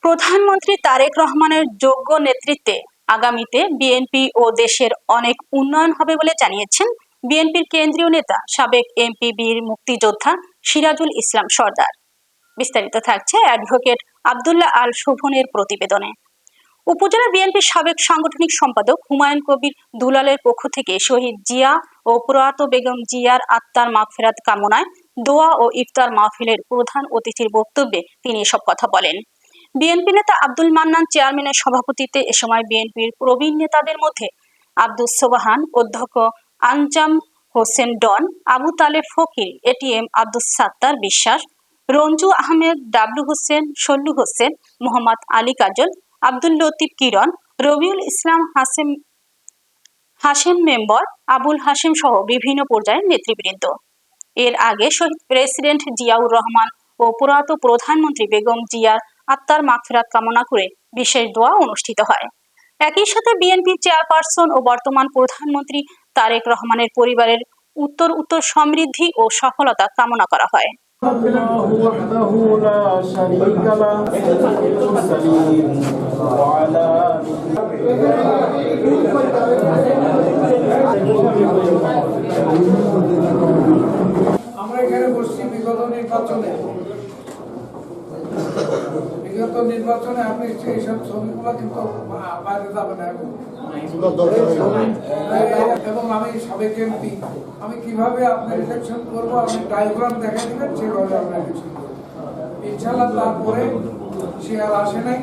প্রধানমন্ত্রী তারেক রহমানের যোগ্য নেতৃত্বে আগামীতে বিএনপি ও দেশের অনেক উন্নয়ন হবে বলে জানিয়েছেন বিএনপির কেন্দ্রীয় নেতা সাবেক এমপি বীর মুক্তিযোদ্ধা সিরাজুল ইসলাম সরদার। বিস্তারিত থাকছে অ্যাডভোকেট আব্দুল্লাহ আল শোভনের প্রতিবেদনে। উপজেলা বিএনপির সাবেক সাংগঠনিক সম্পাদক হুমায়ুন কবির দুলালের পক্ষ থেকে শহীদ জিয়া ও প্রয়াত বেগম জিয়ার আত্মার মাগফিরাত কামনায় দোয়া ও ইফতার মাহফিলের প্রধান অতিথির বক্তব্যে তিনি এসব কথা বলেন। বিএনপি নেতা আব্দুল মান্নান চেয়ারম্যানের সভাপতিত্বে এ সময় বিএনপির প্রবীণ নেতাদের মধ্যে আব্দুস সোবাহান, অধ্যক্ষ আনজাম হোসেন ডন, আবু তালেব ফকির, এটিএম আব্দুস সাত্তার বিশ্বাস, রঞ্জু আহমেদ, ডাবলু হোসেন, সল্লু হোসেন, মোহাম্মদ আলী কাজল, আব্দুল লতিফ কিরণ, রবিউল ইসলাম হাশেম মেম্বর, আবুল হাশেম সহ বিভিন্ন পর্যায়ের নেতৃবৃন্দ। এর আগে শহীদ প্রেসিডেন্ট জিয়াউর রহমান ও প্রয়াত প্রধানমন্ত্রী বেগম জিয়ার আত্মার মাগফিরাত কামনা করে বিশেষ দোয়া অনুষ্ঠিত হয়। একই সাথে বিএনপি চেয়ারপারসন ও বর্তমান প্রধানমন্ত্রী তারেক রহমানের পরিবারের উত্তর সমৃদ্ধি ও সফলতা কামনা করা হয়। আমরা এখানে বসছি বিগত নির্বাচনে আপনি এইসব ছবিগুলো কিন্তু বাইরে যাবে না এবং আমি সাবেক এমপি, আমি কিভাবে আপনার ইলেকশন করবো আপনি ডায়াগ্রাম দেখা দিবেন, সেভাবে আমরা ইলেকশন করবো ইনশাল্লাহ। তারপরে সে আর আসে নাই,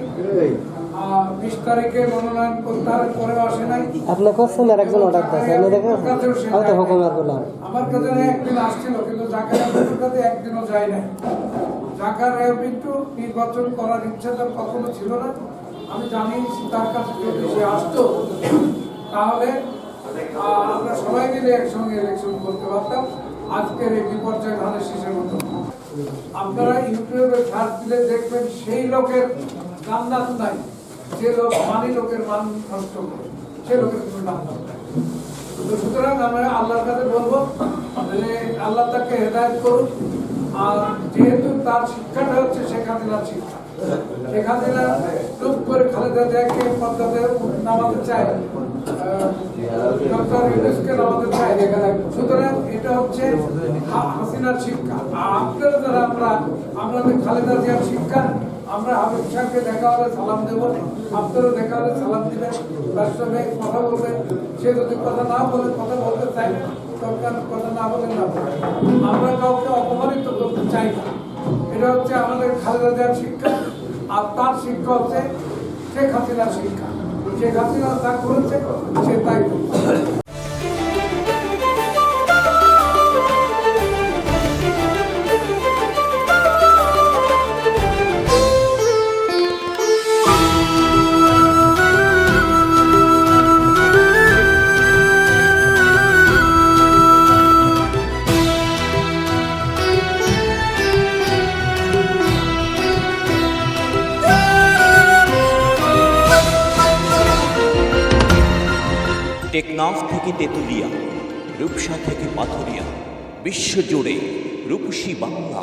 20 তারিখে মনোনয়ন প্রত্যাহারের পরেও আসে নাই। আপনার কোশ্চেন আর একজন অর্ডার আছে, আমি দেখো আমি তো হুকুম আর বললাম আমার কাছে একদিন আসছিল, কিন্তু জাকারিয়ার কাছে একদিনও যায় নাই। জাকারিয়া কিন্তু নির্বাচন করার ইচ্ছা তার কখনো ছিল না। আমি জানি তার কাছে যদি সে আসতো তাহলে আমরা সবাই মিলে একসঙ্গে ইলেকশন করতে পারতাম। আজকের এই বিপর্যয় ধানের শীষের মতো আপনারা ইউটিউবে সার্চ দিলে দেখবেন সেই লোকের নাম নাই, যে লোক মানি লোকের মান নষ্ট করে, সে লোকের কোনো নাম নাই। তো সুতরাং আমরা আল্লাহর কাছে বলবো যে আল্লাহ তাকে হেদায়েত করুন। আর যেহেতু তার শিক্ষাটা হচ্ছে শেখ হাসিনার শিক্ষা, শেখ হাসিনা চুপ করে খালেদা জিয়াকে পদ্মাতে নামাতে চায়, ডক্টর ইউনূসকে নামাতে চায়। সুতরাং এটা হচ্ছে হাসিনার শিক্ষা। আর আপনারা যারা আমাদের খালেদা জিয়ার শিক্ষা, আমরা হাবিব সাহেবকে দেখা হলে সালাম দেব, আপনারা দেখা হলে সালাম দিবেন, তার সঙ্গে কথা বলবেন। সে যদি কথা না বলে, কথা বলতে চাই না, সরকার কথা না বলে না বলে, আমরা কাউকে অপমানিত করতে চাই না। এটা হচ্ছে আমাদের খালেদা জিয়ার শিক্ষা। আর তার শিক্ষা হচ্ছে শেখ হাসিনার শিক্ষা। শেখ হাসিনা যা করেছে সে তাই করছে। টেকনাফ থেকে তেতুলিয়া, রূপসা থেকে পাথুরিয়া, বিশ্বজুড়ে রূপসী বাংলা।